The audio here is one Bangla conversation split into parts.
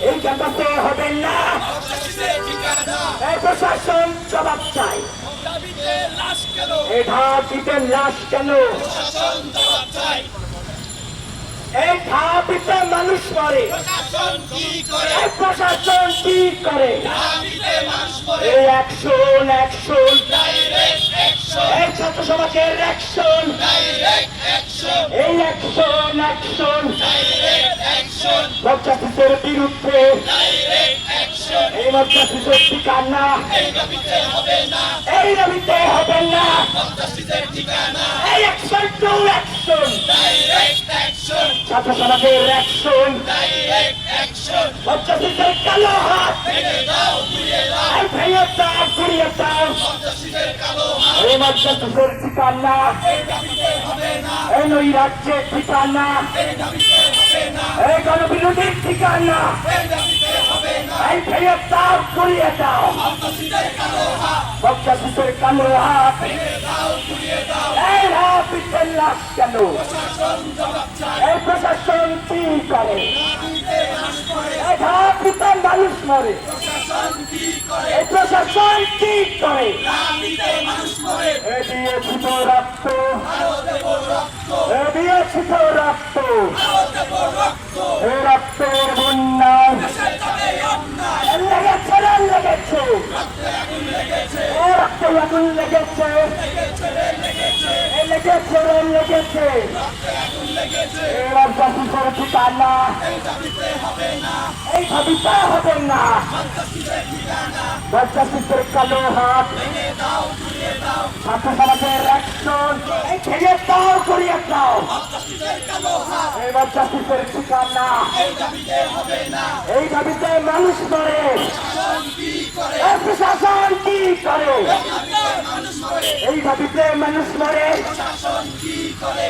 এই ক্যাম্পাসে হবে না। এই প্রশাসন জবাব চাই। এই ঢাবিতে লাশ কেন? এই ঢাবিতে মানুষ মরে, এই প্রশাসন কি করে? এই অ্যাকশন অ্যাকশন, এই ছাত্র সমাজের অ্যাকশন, এই অ্যাকশন অ্যাকশন, মজ্জাসিসের বিরুদ্ধে এই মজ্জাসিসের ঠিকানা, এই দাবিতে হবে না। এই অ্যাকশন টু অ্যাকশন, ছাত্র সমাজের অ্যাকশন, মজ্জাসিসের কালো হাত ভেঙে দাও গুড়িয়ে দাও। এই মজ্জাসিসের ঠিকানা, এই নৈরাজ্যের ঠিকানা, এই গণবিরোধীর ঠিকানা, এই ভেঙে দাও গুড়িয়ে দাও। মজ্জাসিসের কালো হাত, এই রাবিতের লাশ কেন? এই প্রশাসন কি করে? এই রাবিতে মানুষ মরে, এই প্রশাসন কি করে? এ দিয়েছি তো রক্ত, এ দিয়েছি তো রক্ত, এ রক্তের বন্যায় লেগেছে লেগেছে, ও রক্তে আগুন লেগেছে, লেগেছে লেগেছে। এবার জাতিসের ঠিকানা, এই দাবিতে হবে না। জাতিসের কালো হাত, ছাত্র সমাজের অ্যাকশন, এই ভেঙে দাও করিয়ে দাও। এবার জাতিসের ঠিকানা, এই দাবিতে মানুষ মরে, প্রশাসন কি করে? এই দাবিতে মানুষ মরে,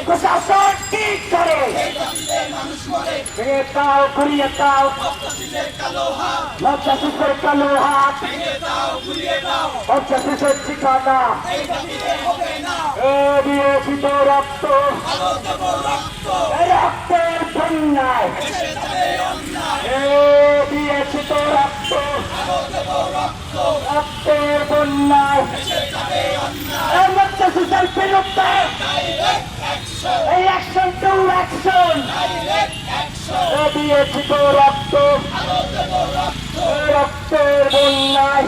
প্রশাসন কি করে? ভেঙে দাও ঘুরিয়ে দাও মজ্জাসিসের কালো হাত, মজ্জাসিসের ঠিকানা, এ দিয়েছি তো রক্ত, রক্তের বন্যায়, এ দিয়েছি তো রক্ত, রক্তের বন্যায়। এই মজ্জাসিসের বিরুদ্ধে এই অ্যাকশন টু অ্যাকশন, এ দিয়েছি তো রক্ত, রক্তের বন্যায়।